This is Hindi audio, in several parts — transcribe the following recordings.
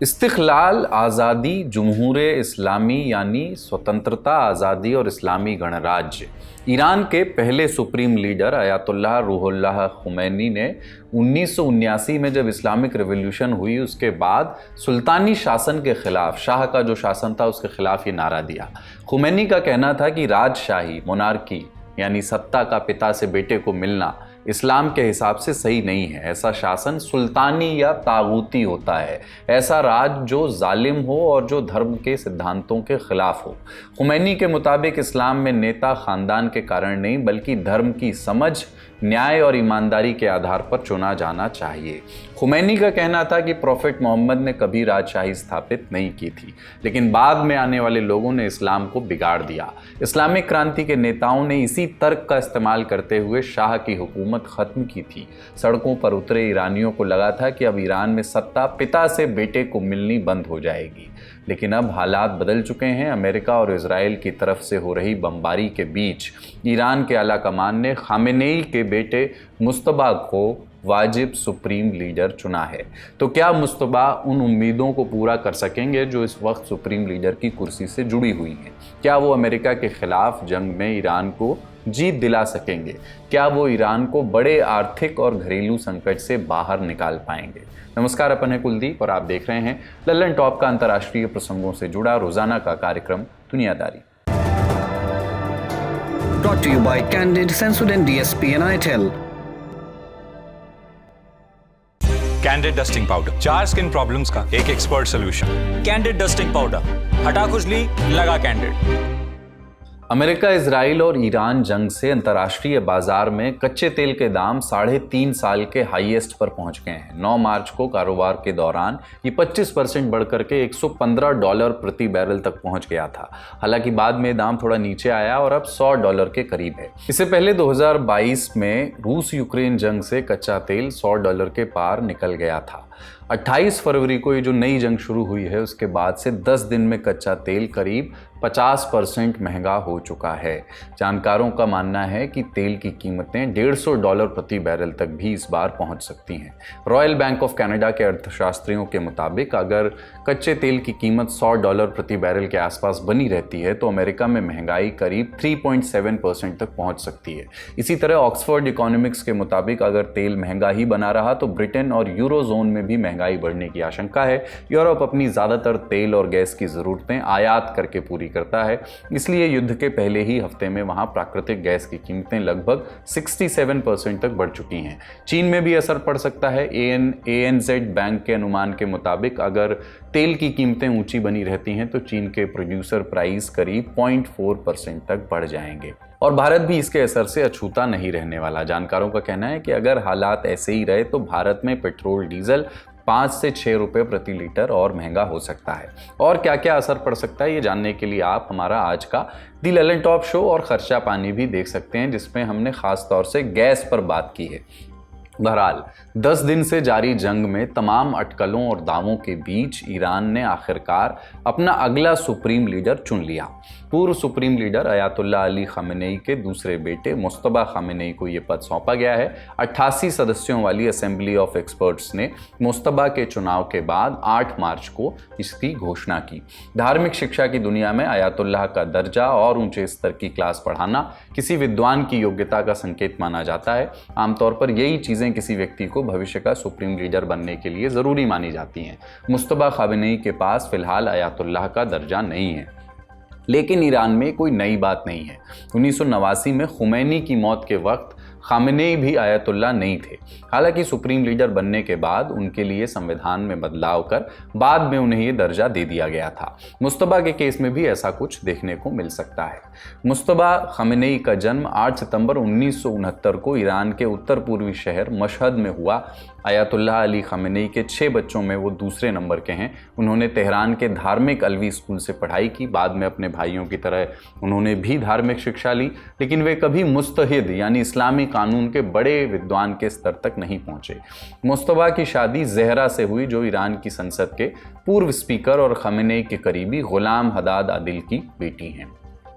इस्तिक़लाल, आज़ादी, जमहूर इस्लामी यानी स्वतंत्रता, आज़ादी और इस्लामी गणराज्य। ईरान के पहले supreme leader Ayatollah Ruhollah Khomeini ने 1979 में जब इस्लामिक रिवॉल्यूशन हुई उसके बाद सुल्तानी शासन के खिलाफ, शाह का जो शासन था उसके खिलाफ ये नारा दिया। खुमैनी का कहना था कि राजशाही, मोनार्की यानी सत्ता का पिता से बेटे को मिलना इस्लाम के हिसाब से सही नहीं है। ऐसा शासन सुल्तानी या तागूती होता है, ऐसा राज जो जालिम हो और जो धर्म के सिद्धांतों के खिलाफ हो। खुमैनी के मुताबिक इस्लाम में नेता खानदान के कारण नहीं बल्कि धर्म की समझ, न्याय और ईमानदारी के आधार पर चुना जाना चाहिए। खुमैनी का कहना था कि प्रॉफेट मोहम्मद ने कभी राजशाही स्थापित नहीं की थी, लेकिन बाद में आने वाले लोगों ने इस्लाम को बिगाड़ दिया। इस्लामिक क्रांति के नेताओं ने इसी तर्क का इस्तेमाल करते हुए शाह की हुकूमत ख़त्म की थी। सड़कों पर उतरे ईरानियों को लगा था कि अब ईरान में सत्ता पिता से बेटे को मिलनी बंद हो जाएगी, लेकिन अब हालात बदल चुके हैं। अमेरिका और इजराइल की तरफ से हो रही बमबारी के बीच ईरान के आला कमान ने खामेनेई के बेटे मुस्तबा को वाजिब सुप्रीम लीडर चुना है। तो क्या मुस्तबा उन उम्मीदों को पूरा कर सकेंगे जो इस वक्त सुप्रीम लीडर की कुर्सी से जुड़ी हुई हैं? क्या वो अमेरिका के खिलाफ जंग में ईरान को जीत दिला सकेंगे? क्या वो ईरान को बड़े आर्थिक और घरेलू संकट से बाहर निकाल पाएंगे? नमस्कार, अपन है कुलदीप और आप देख रहे हैं लल्लन टॉप का अंतर्राष्ट्रीय प्रसंगों से जुड़ा रोजाना का कार्यक्रम दुनियादारी। Brought to you by Candid, Sensodyne DSP and ITEL. Candid dusting powder, 4 skin problems का एक expert solution. Candid dusting powder, हटा खुजली, लगा कैंडिड। अमेरिका, इजराइल और ईरान जंग से अंतर्राष्ट्रीय बाजार में कच्चे तेल के दाम 3.5 साल के हाईएस्ट पर पहुंच गए हैं। 9 मार्च को कारोबार के दौरान ये 25% बढ़कर के $115 प्रति बैरल तक पहुंच गया था। हालांकि बाद में दाम थोड़ा नीचे आया और अब $100 के करीब है। इससे पहले 2022 में रूस यूक्रेन जंग से कच्चा तेल $100 के पार निकल गया था। 28 फरवरी को ये जो नई जंग शुरू हुई है उसके बाद से 10 दिन में कच्चा तेल करीब 50% महंगा हो चुका है। जानकारों का मानना है कि तेल की कीमतें $150 प्रति बैरल तक भी इस बार पहुंच सकती हैं। रॉयल बैंक ऑफ कनाडा के अर्थशास्त्रियों के मुताबिक अगर कच्चे तेल की कीमत $100 प्रति बैरल के आसपास बनी रहती है तो अमेरिका में महंगाई करीब 3.7% तक पहुंच सकती है। इसी तरह ऑक्सफोर्ड इकोनॉमिक्स के मुताबिक अगर तेल महंगा ही बना रहा तो ब्रिटेन और यूरो जोन में भी महंगाई बढ़ने की आशंका है। यूरोप अपनी ज़्यादातर तेल और गैस की ज़रूरतें आयात करके पूरी करता है, इसलिए युद्ध के पहले ही हफ्ते में वहां प्राकृतिक गैस की कीमतें लगभग 67% तक बढ़ चुकी हैं। चीन में भी असर पड़ सकता है। ANZ बैंक के अनुमान के मुताबिक अगर तेल की कीमतें ऊंची बनी रहती हैं तो चीन के प्रोड्यूसर प्राइस करीब 0.4% तक बढ़ जाएंगे। और भारत भी इसके असर से अछूता नहीं रहने वाला। जानकारों का कहना है कि अगर हालात ऐसे ही रहे तो भारत में पेट्रोल डीजल 5 से 6 रुपये प्रति लीटर और महंगा हो सकता है। और क्या क्या असर पड़ सकता है ये जानने के लिए आप हमारा आज का दी लल्लन टॉप शो और खर्चा पानी भी देख सकते हैं, जिसमें हमने खास तौर से गैस पर बात की है। बहरहाल 10 दिन से जारी जंग में तमाम अटकलों और दावों के बीच ईरान ने आखिरकार अपना अगला सुप्रीम लीडर चुन लिया। पूर्व supreme leader Ayatollah Ali Khamenei के दूसरे बेटे मुस्तबा खामेनेई को ये पद सौंपा गया है। 88 सदस्यों वाली असेंबली ऑफ एक्सपर्ट्स ने मुस्तबा के चुनाव के बाद 8 मार्च को इसकी घोषणा की। धार्मिक शिक्षा की दुनिया में अयातुल्लाह का दर्जा और ऊंचे स्तर की क्लास पढ़ाना किसी विद्वान की योग्यता का संकेत माना जाता है। आमतौर पर यही चीज़ें किसी व्यक्ति को भविष्य का सुप्रीम लीडर बनने के लिए ज़रूरी मानी जाती हैं। मुस्तबा खामेनेई के पास फिलहाल अयातुल्लाह का दर्जा नहीं है, लेकिन ईरान में कोई नई बात नहीं है। 1989 में खुमैनी की मौत के वक्त खामेनेई भी आयतुल्लाह नहीं थे। हालांकि सुप्रीम लीडर बनने के बाद उनके लिए संविधान में बदलाव कर बाद में उन्हें ये दर्जा दे दिया गया था। मुस्तबा के केस में भी ऐसा कुछ देखने को मिल सकता है। मुस्तबा खामेनेई का जन्म 8 सितंबर 1969 को ईरान के उत्तर पूर्वी शहर मशहद में हुआ। अयातुल्लाह अली खामेनेई के 6 बच्चों में वो दूसरे नंबर के हैं। उन्होंने तेहरान के धार्मिक अलवी स्कूल से पढ़ाई की। बाद में अपने भाइयों की तरह उन्होंने भी धार्मिक शिक्षा ली, लेकिन वे कभी मुस्तहिद यानी इस्लामी कानून के बड़े विद्वान के स्तर तक नहीं पहुंचे। मुस्तबा की शादी जहरा से हुई, जो ईरान की संसद के पूर्व स्पीकर और खामेनेई के करीबी गुलाम हदाद आदिल की बेटी हैं।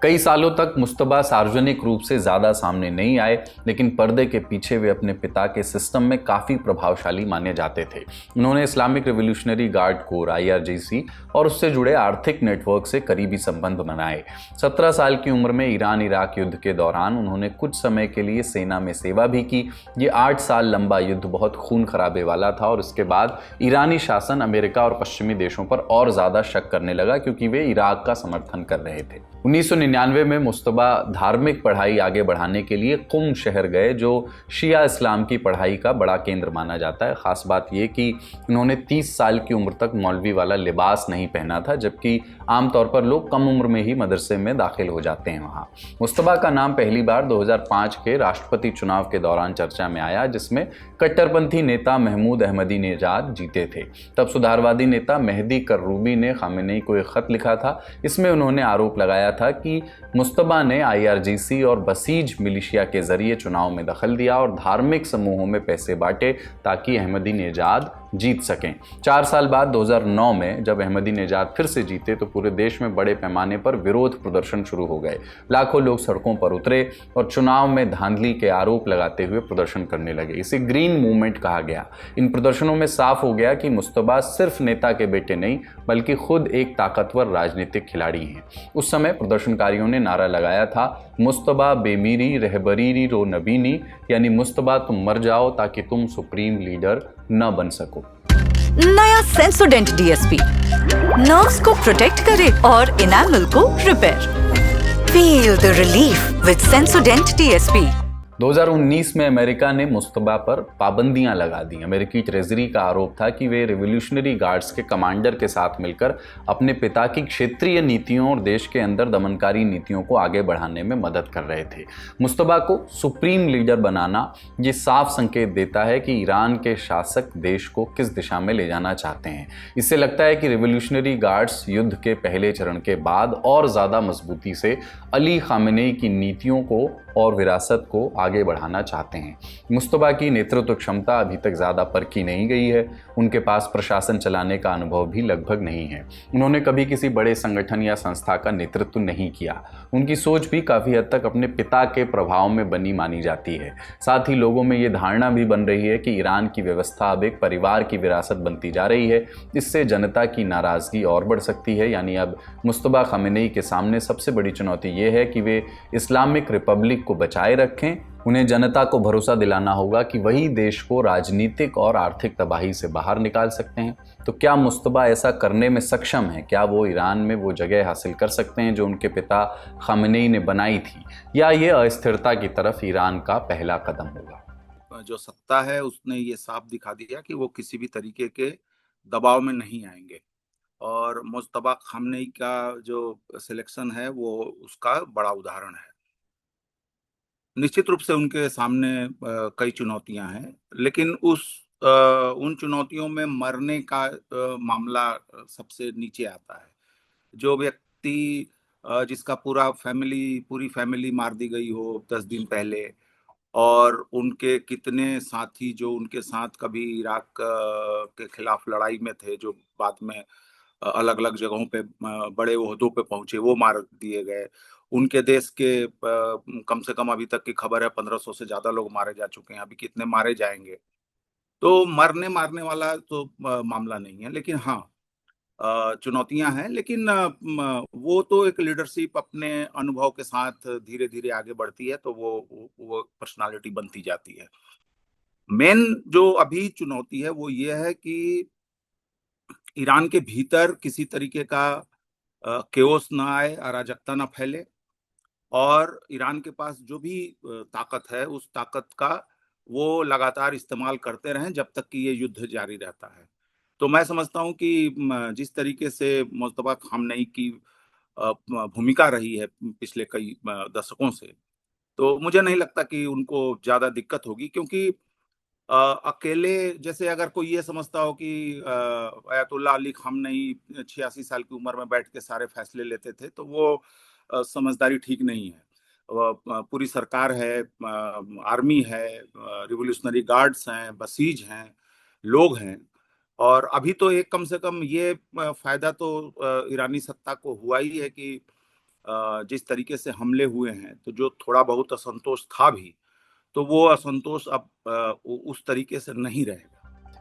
कई सालों तक मुस्तबा सार्वजनिक रूप से ज़्यादा सामने नहीं आए, लेकिन पर्दे के पीछे वे अपने पिता के सिस्टम में काफ़ी प्रभावशाली माने जाते थे। उन्होंने Islamic revolutionary guard core IRGC और उससे जुड़े आर्थिक नेटवर्क से करीबी संबंध बनाए। 17 साल की उम्र में ईरान इराक युद्ध के दौरान उन्होंने कुछ समय के लिए सेना में सेवा भी की। ये 8 साल लंबा युद्ध बहुत खून खराबे वाला था और इसके बाद ईरानी शासन अमेरिका और पश्चिमी देशों पर और ज़्यादा शक करने लगा, क्योंकि वे इराक का समर्थन कर रहे थे। 1999 में मुस्तबा धार्मिक पढ़ाई आगे बढ़ाने के लिए कुम शहर गए, जो शिया इस्लाम की पढ़ाई का बड़ा केंद्र माना जाता है। खास बात यह कि उन्होंने 30 साल की उम्र तक मौलवी वाला लिबास नहीं पहना था, जबकि आमतौर पर लोग कम उम्र में ही मदरसे में दाखिल हो जाते हैं। वहाँ मुस्तबा का नाम पहली बार 2005 के राष्ट्रपति चुनाव के दौरान चर्चा में आया, जिसमें कट्टरपंथी नेता महमूद अहमदीनेजाद जीते थे। तब सुधारवादी नेता मेहदी कर्रूबी ने खामेनेई को एक खत लिखा था। इसमें उन्होंने आरोप लगाया था कि मुस्तबा ने IRGC और बसीज मिलिशिया के जरिए चुनाव में दखल दिया और धार्मिक समूहों में पैसे बांटे ताकि अहमदीनेजाद जीत सकें। 4 साल बाद 2009 में जब अहमदीनेजाद फिर से जीते तो पूरे देश में बड़े पैमाने पर विरोध प्रदर्शन शुरू हो गए। लाखों लोग सड़कों पर उतरे और चुनाव में धांधली के आरोप लगाते हुए प्रदर्शन करने लगे। इसे ग्रीन मूवमेंट कहा गया। इन प्रदर्शनों में साफ हो गया कि मुस्तबा सिर्फ नेता के बेटे नहीं, बल्कि खुद एक ताकतवर राजनीतिक खिलाड़ी हैं। उस समय प्रदर्शनकारियों ने नारा लगाया था, मुस्तबा बेमीरी रहबरीरी रो नबीनी, यानी मुस्तबा तुम मर जाओ ताकि तुम सुप्रीम लीडर न बन सको। नया सेंसोडेंट DSP नर्व्स को प्रोटेक्ट करे और इनेमल को repair. Feel the relief with सेंसोडेंट DSP। 2019 में अमेरिका ने मुस्तबा पर पाबंदियां लगा दी। अमेरिकी ट्रेजरी का आरोप था कि वे रिवोल्यूशनरी गार्ड्स के कमांडर के साथ मिलकर अपने पिता की क्षेत्रीय नीतियों और देश के अंदर दमनकारी नीतियों को आगे बढ़ाने में मदद कर रहे थे। मुस्तबा को सुप्रीम लीडर बनाना ये साफ संकेत देता है कि ईरान के शासक देश को किस दिशा में ले जाना चाहते हैं। इससे लगता है कि रिवोल्यूशनरी गार्ड्स युद्ध के पहले चरण के बाद और ज़्यादा मजबूती से अली खामेनेई की नीतियों को और विरासत को आगे बढ़ाना चाहते हैं। मुस्तबा की नेतृत्व क्षमता अभी तक ज़्यादा परखी नहीं गई है। उनके पास प्रशासन चलाने का अनुभव भी लगभग नहीं है। उन्होंने कभी किसी बड़े संगठन या संस्था का नेतृत्व नहीं किया। उनकी सोच भी काफ़ी हद तक अपने पिता के प्रभाव में बनी मानी जाती है। साथ ही लोगों में ये धारणा भी बन रही है कि ईरान की व्यवस्था अब एक परिवार की विरासत बनती जा रही है। इससे जनता की नाराज़गी और बढ़ सकती है। यानी अब मुस्तबा खामेनेई के सामने सबसे बड़ी चुनौती ये है कि वे इस्लामिक रिपब्लिक को बचाए रखें। उन्हें जनता को भरोसा दिलाना होगा कि वही देश को राजनीतिक और आर्थिक तबाही से बाहर निकाल सकते हैं। तो क्या मुस्तबा ऐसा करने में सक्षम है? क्या वो ईरान में वो जगह हासिल कर सकते हैं जो उनके पिता खामेनेई ने बनाई थी, या ये अस्थिरता की तरफ ईरान का पहला कदम होगा? जो सत्ता है उसने ये साफ दिखा दिया कि वो किसी भी तरीके के दबाव में नहीं आएंगे, और मुस्तबा खामेनेई का जो सिलेक्शन है वो उसका बड़ा उदाहरण है। निश्चित रूप से उनके सामने कई चुनौतियां हैं, लेकिन उन चुनौतियों में मरने का मामला सबसे नीचे आता है। जो व्यक्ति जिसका पूरी फैमिली मार दी गई हो 10 दिन पहले, और उनके कितने साथी जो उनके साथ कभी इराक के खिलाफ लड़ाई में थे, जो बाद में अलग अलग जगहों पे बड़े ओहदों पे पहुंचे, वो मार दिए गए। उनके देश के कम से कम अभी तक की खबर है 1500 से ज्यादा लोग मारे जा चुके हैं। अभी कितने मारे जाएंगे? तो मारने वाला तो मामला नहीं है, लेकिन हाँ चुनौतियां हैं। लेकिन वो तो एक लीडरशिप अपने अनुभव के साथ धीरे धीरे आगे बढ़ती है, तो वो पर्सनालिटी बनती जाती है। मेन जो अभी चुनौती है वो ये है कि ईरान के भीतर किसी तरीके का केओस ना आए, अराजकता ना फैले, और ईरान के पास जो भी ताकत है उस ताकत का वो लगातार इस्तेमाल करते रहें जब तक कि ये युद्ध जारी रहता है। तो मैं समझता हूँ कि जिस तरीके से मुस्तबा खामेनेई की भूमिका रही है पिछले कई दशकों से, तो मुझे नहीं लगता कि उनको ज्यादा दिक्कत होगी, क्योंकि अकेले जैसे अगर कोई ये समझता हो कि अयतुल्ला अली खामेनेई 86 साल की उम्र में बैठ के सारे फैसले लेते थे, तो वो समझदारी ठीक नहीं है। पूरी सरकार है, आर्मी है, रिवोल्यूशनरी गार्ड्स हैं, बसीज हैं, लोग हैं, और अभी तो एक कम से कम ये फायदा तो ईरानी सत्ता को हुआ ही है कि जिस तरीके से हमले हुए हैं, तो जो थोड़ा बहुत असंतोष था भी, तो वो असंतोष अब उस तरीके से नहीं रहेगा।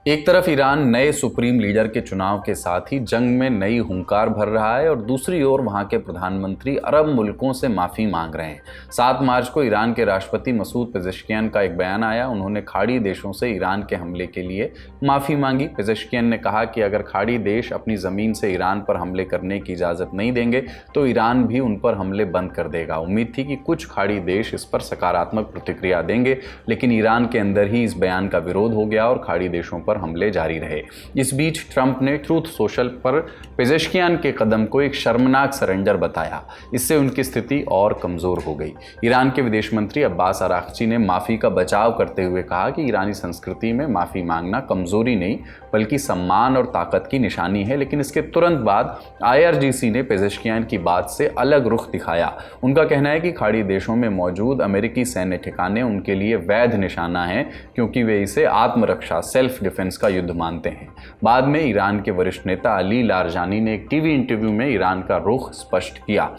एक तरफ ईरान नए सुप्रीम लीडर के चुनाव के साथ ही जंग में नई हुंकार भर रहा है और दूसरी ओर वहां के प्रधानमंत्री अरब मुल्कों से माफी मांग रहे हैं। 7 मार्च को ईरान के राष्ट्रपति मसूद पेजेश्कियान का एक बयान आया। उन्होंने खाड़ी देशों से ईरान के हमले के लिए माफी मांगी। पेजेश्कियान ने कहा कि अगर खाड़ी देश अपनी जमीन से ईरान पर हमले करने की इजाजत नहीं देंगे तो ईरान भी उन पर हमले बंद कर देगा। उम्मीद थी कि कुछ खाड़ी देश इस पर सकारात्मक प्रतिक्रिया देंगे, लेकिन ईरान के अंदर ही इस बयान का विरोध हो गया और खाड़ी देशों पर हमले जारी रहे। इस बीच ट्रंप ने ट्रूथ सोशल पर पेजेश्कियान के कदम को एक शर्मनाक सरेंडर बताया। इससे उनकी स्थिति और कमजोर हो गई। ईरान के विदेश मंत्री अब्बास अरागची ने माफी का बचाव करते हुए कहा कि ईरानी संस्कृति में माफी मांगना कमजोरी नहीं बल्कि सम्मान और ताकत की निशानी है। लेकिन इसके तुरंत बाद IRGC ने पेजेश्कियान की बात से अलग रुख दिखाया। उनका कहना है कि खाड़ी देशों में मौजूद अमेरिकी सैन्य ठिकाने उनके लिए वैध निशाना है क्योंकि वे इसे आत्मरक्षा सेल्फ डिफेंस का युद्ध मानते हैं। बाद में ईरान के वरिष्ठ नेता अली लारजानी ने एक टीवी इंटरव्यू में ईरान का रुख स्पष्ट किया।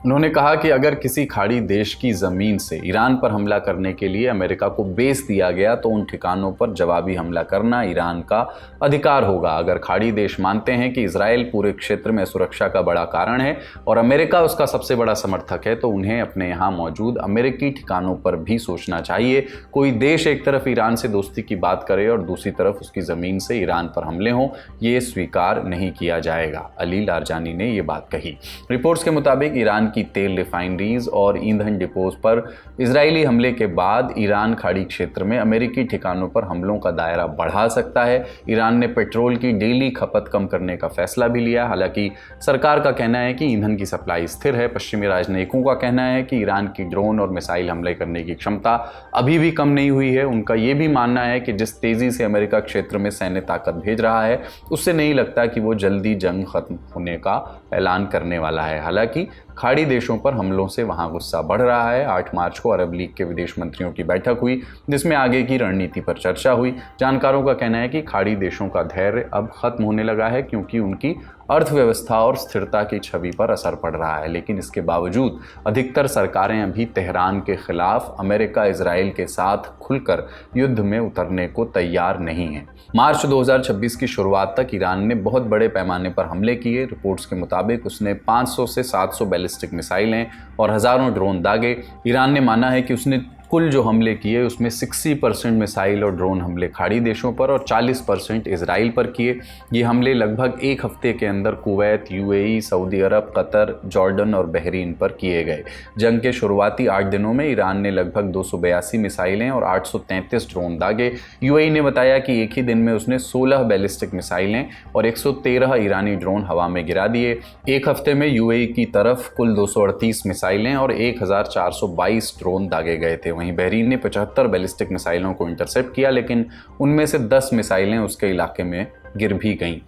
उन्होंने कहा कि अगर किसी खाड़ी देश की ज़मीन से ईरान पर हमला करने के लिए अमेरिका को बेस दिया गया तो उन ठिकानों पर जवाबी हमला करना ईरान का अधिकार होगा। अगर खाड़ी देश मानते हैं कि इजराइल पूरे क्षेत्र में सुरक्षा का बड़ा कारण है और अमेरिका उसका सबसे बड़ा समर्थक है तो उन्हें अपने यहाँ मौजूद अमेरिकी ठिकानों पर भी सोचना चाहिए। कोई देश एक तरफ ईरान से दोस्ती की बात करे और दूसरी तरफ उसकी ज़मीन से ईरान पर हमले हों, ये स्वीकार नहीं किया जाएगा। अली लारजानी ने ये बात कही। रिपोर्ट्स के मुताबिक ईरान की तेल रिफाइनरीज और ईंधन डिपोज पर इजरायली हमले के बाद ईरान खाड़ी क्षेत्र में अमेरिकी ठिकानों पर हमलों का दायरा बढ़ा सकता है। ईरान ने पेट्रोल की डेली खपत कम करने का फैसला भी लिया। हालांकि सरकार का कहना है कि ईंधन की सप्लाई स्थिर है। पश्चिमी राजनयिकों का कहना है कि ईरान की ड्रोन और मिसाइल हमले करने की क्षमता अभी भी कम नहीं हुई है। उनका यह भी मानना है कि जिस तेजी से अमेरिका क्षेत्र में सैन्य ताकत भेज रहा है उससे नहीं लगता कि वो जल्दी जंग खत्म होने का ऐलान करने वाला है। हालांकि खाड़ी देशों पर हमलों से वहां गुस्सा बढ़ रहा है। 8 मार्च को अरब लीग के विदेश मंत्रियों की बैठक हुई जिसमें आगे की रणनीति पर चर्चा हुई। जानकारों का कहना है कि खाड़ी देशों का धैर्य अब खत्म होने लगा है क्योंकि उनकी अर्थव्यवस्था और स्थिरता की छवि पर असर पड़ रहा है। लेकिन इसके बावजूद अधिकतर सरकारें अभी तेहरान के खिलाफ अमेरिका इजराइल के साथ खुलकर युद्ध में उतरने को तैयार नहीं है। मार्च 2026 की शुरुआत तक ईरान ने बहुत बड़े पैमाने पर हमले किए। रिपोर्ट्स के मुताबिक उसने 500 से 700 बैलिस्टिक मिसाइलें और हज़ारों ड्रोन दागे। ईरान ने माना है कि उसने कुल जो हमले किए उसमें 60% मिसाइल और ड्रोन हमले खाड़ी देशों पर और 40% इजराइल पर किए। ये हमले लगभग एक हफ्ते के अंदर कुवैत, UAE, सऊदी अरब, कतर, जॉर्डन और बहरीन पर किए गए। जंग के शुरुआती 8 दिनों में ईरान ने लगभग 282 मिसाइलें और 833 ड्रोन दागे। UAE ने बताया कि एक ही दिन में उसने 16 बैलिस्टिक मिसाइलें और 113 ईरानी ड्रोन हवा में गिरा दिए। एक हफ्ते में UAE की तरफ कुल 238 मिसाइलें और 1422 ड्रोन दागे गए थे। वहीं बहरीन ने 75 बैलिस्टिक मिसाइलों को इंटरसेप्ट किया, लेकिन उनमें से 10 मिसाइलें उसके इलाके में गिर भी गईं।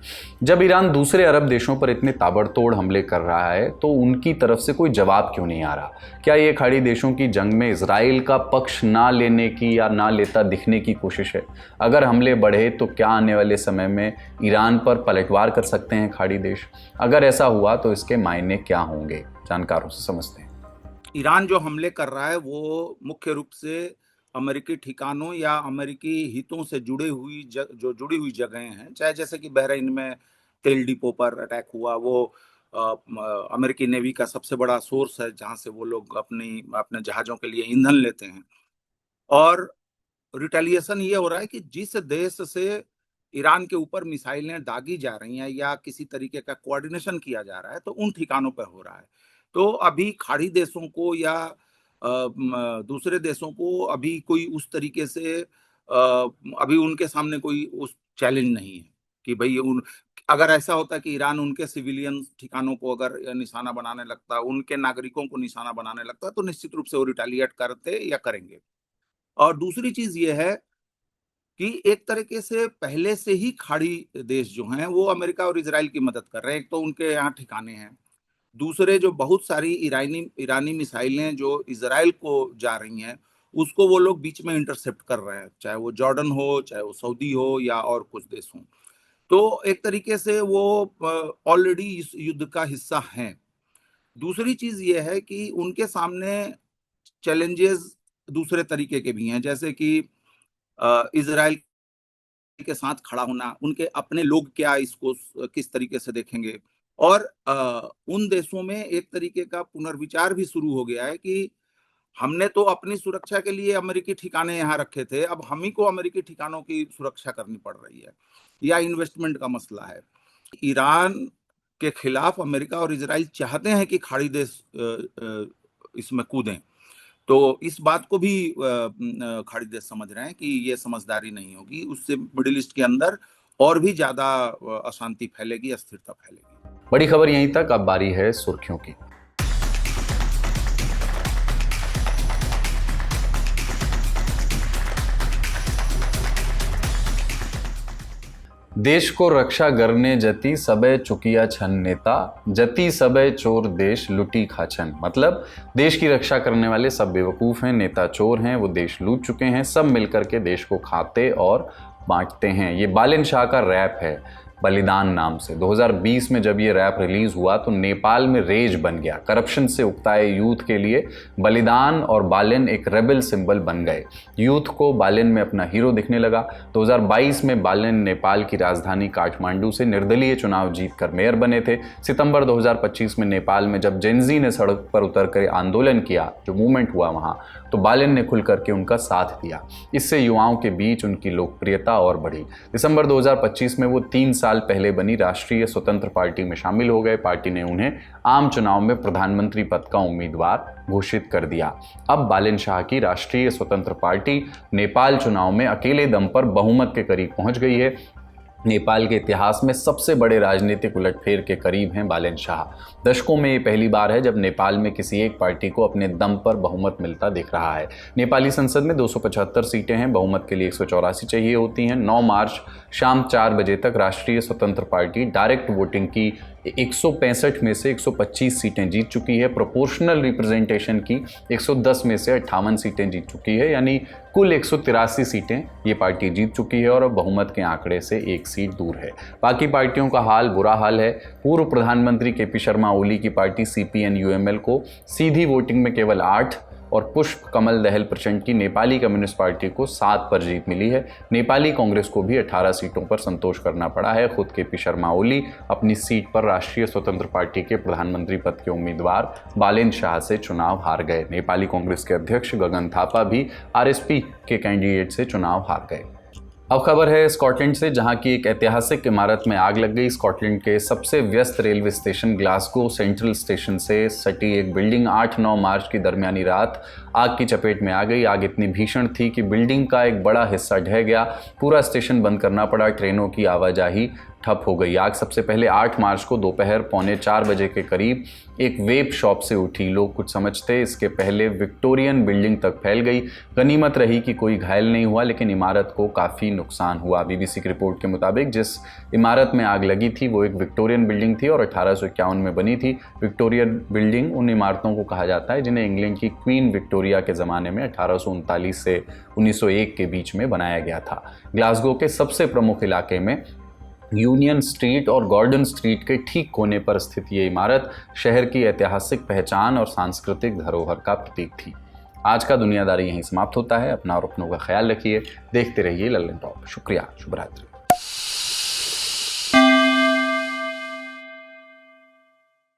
जब ईरान दूसरे अरब देशों पर इतने ताबड़तोड़ हमले कर रहा है तो उनकी तरफ से कोई जवाब क्यों नहीं आ रहा? क्या ये खाड़ी देशों की जंग में इजराइल का पक्ष ना लेने की या ना लेता दिखने की कोशिश है? अगर हमले बढ़े तो क्या आने वाले समय में ईरान पर पलटवार कर सकते हैं खाड़ी देश? अगर ऐसा हुआ तो इसके मायने क्या होंगे? जानकारों से समझते हैं। ईरान जो हमले कर रहा है वो मुख्य रूप से अमेरिकी ठिकानों या अमेरिकी हितों से जुड़ी हुई जगहें हैं। चाहे जैसे कि बहरीन में तेल डिपो पर अटैक हुआ, वो अमेरिकी नेवी का सबसे बड़ा सोर्स है जहां से वो लोग अपने जहाजों के लिए ईंधन लेते हैं। और रिटेलिएशन ये हो रहा है कि जिस देश से ईरान के ऊपर मिसाइलें दागी जा रही हैं या किसी तरीके का कोऑर्डिनेशन किया जा रहा है तो उन ठिकानों पर हो रहा है। तो अभी खाड़ी देशों को या दूसरे देशों को अभी कोई उस तरीके से अभी उनके सामने कोई उस चैलेंज नहीं है कि भाई अगर ऐसा होता कि ईरान उनके सिविलियन ठिकानों को अगर निशाना बनाने लगता, उनके नागरिकों को निशाना बनाने लगता, तो निश्चित रूप से वो रिटेलिएट करते या करेंगे। और दूसरी चीज ये है कि एक तरीके से पहले से ही खाड़ी देश जो हैं वो अमेरिका और इजराइल की मदद कर रहे हैं। एक तो उनके यहाँ ठिकाने हैं, दूसरे जो बहुत सारी ईरानी मिसाइलें जो इजराइल को जा रही हैं उसको वो लोग बीच में इंटरसेप्ट कर रहे हैं, चाहे वो जॉर्डन हो, चाहे वो सऊदी हो या और कुछ देश हो। तो एक तरीके से वो ऑलरेडी इस युद्ध का हिस्सा हैं। दूसरी चीज ये है कि उनके सामने चैलेंजेस दूसरे तरीके के भी हैं, जैसे कि इजराइल के साथ खड़ा होना, उनके अपने लोग क्या इसको किस तरीके से देखेंगे, और उन देशों में एक तरीके का पुनर्विचार भी शुरू हो गया है कि हमने तो अपनी सुरक्षा के लिए अमेरिकी ठिकाने यहाँ रखे थे, अब हम ही को अमेरिकी ठिकानों की सुरक्षा करनी पड़ रही है, या इन्वेस्टमेंट का मसला है। ईरान के खिलाफ अमेरिका और इजराइल चाहते हैं कि खाड़ी देश इसमें कूदें, तो इस बात को भी खाड़ी देश समझ रहे हैं कि ये समझदारी नहीं होगी, उससे मिडिल ईस्ट के अंदर और भी ज्यादा अशांति फैलेगी, अस्थिरता फैलेगी। बड़ी खबर यहीं तक, अब बारी है सुर्खियों की। देश को रक्षा करने जति सबे चुकिया छन नेता, जति सबे चोर देश लुटी खाछन। मतलब देश की रक्षा करने वाले सब बेवकूफ़ हैं, नेता चोर हैं, वो देश लूट चुके हैं, सब मिलकर के देश को खाते और बांटते हैं। ये बालिन शाह का रैप है बलिदान नाम से। 2020 में जब ये रैप रिलीज हुआ तो नेपाल में रेज बन गया। करप्शन से उकताए यूथ के लिए बलिदान और बालिन एक रेबल सिंबल बन गए। यूथ को बालिन में अपना हीरो दिखने लगा। 2022 में बालिन नेपाल की राजधानी काठमांडू से निर्दलीय चुनाव जीतकर मेयर बने थे। सितंबर 2025 में नेपाल में जब जेनजी ने सड़क पर उतर कर आंदोलन किया, जो मूवमेंट हुआ वहाँ, तो बालिन ने खुल करके उनका साथ दिया। इससे युवाओं के बीच उनकी लोकप्रियता और बढ़ी। दिसंबर 2025 में वो 3 साल पहले बनी राष्ट्रीय स्वतंत्र पार्टी में शामिल हो गए। पार्टी ने उन्हें आम चुनाव में प्रधानमंत्री पद का उम्मीदवार घोषित कर दिया। अब बालिन शाह की राष्ट्रीय स्वतंत्र पार्टी नेपाल चुनाव में अकेले दम पर बहुमत के करीब पहुंच गई है। नेपाल के इतिहास में सबसे बड़े राजनीतिक उलटफेर के करीब हैं बालिन शाह। दशकों में ये पहली बार है जब नेपाल में किसी एक पार्टी को अपने दम पर बहुमत मिलता दिख रहा है। नेपाली संसद में 275 सीटें हैं, बहुमत के लिए 184 चाहिए होती हैं। 9 मार्च शाम 4 बजे तक राष्ट्रीय स्वतंत्र पार्टी डायरेक्ट वोटिंग की 165 में से 125 सीटें जीत चुकी है। प्रोपोर्शनल रिप्रेजेंटेशन की 110 में से 58 सीटें जीत चुकी है, यानी कुल 183 सीटें ये पार्टी जीत चुकी है और अब बहुमत के आंकड़े से 1 सीट दूर है। बाकी पार्टियों का हाल बुरा हाल है। पूर्व प्रधानमंत्री केपी शर्मा ओली की पार्टी CPN-UML को सीधी वोटिंग में केवल 8 और पुष्प कमल दहल प्रचंड की नेपाली कम्युनिस्ट पार्टी को 7 पर जीत मिली है। नेपाली कांग्रेस को भी 18 सीटों पर संतोष करना पड़ा है। खुद केपी शर्मा ओली अपनी सीट पर राष्ट्रीय स्वतंत्र पार्टी के प्रधानमंत्री पद के उम्मीदवार बालिन शाह से चुनाव हार गए। नेपाली कांग्रेस के अध्यक्ष गगन थापा भी RSP के कैंडिडेट से चुनाव हार गए। अब खबर है स्कॉटलैंड से, जहां की एक ऐतिहासिक इमारत में आग लग गई। स्कॉटलैंड के सबसे व्यस्त railway station Glasgow central station से सटी एक बिल्डिंग 8-9 मार्च की दरमियानी रात आग की चपेट में आ गई। आग इतनी भीषण थी कि बिल्डिंग का एक बड़ा हिस्सा ढह गया। पूरा स्टेशन बंद करना पड़ा, ट्रेनों की आवाजाही ठप हो गई। आग सबसे पहले 8 मार्च को दोपहर 3:45 बजे के करीब एक वेब शॉप से उठी। लोग कुछ समझते इसके पहले विक्टोरियन बिल्डिंग तक फैल गई। गनीमत रही कि कोई घायल नहीं हुआ, लेकिन इमारत को काफ़ी नुकसान हुआ। BBC की रिपोर्ट के मुताबिक जिस इमारत में आग लगी थी वो एक विक्टोरियन बिल्डिंग थी और 1851 में बनी थी। विक्टोरियन बिल्डिंग उन इमारतों को कहा जाता है जिन्हें इंग्लैंड की क्वीन विक्टोरिया के ज़माने में 1839 से 1901 के बीच में बनाया गया था। ग्लासगो के सबसे प्रमुख इलाके में यूनियन स्ट्रीट और गॉर्डन स्ट्रीट के ठीक कोने पर स्थित ये इमारत शहर की ऐतिहासिक पहचान और सांस्कृतिक धरोहर का प्रतीक थी। आज का दुनियादारी यहीं समाप्त होता है। अपना और अपनों का ख्याल रखिए। देखते रहिए लल्लन टॉप। शुक्रिया। शुभ रात्रि।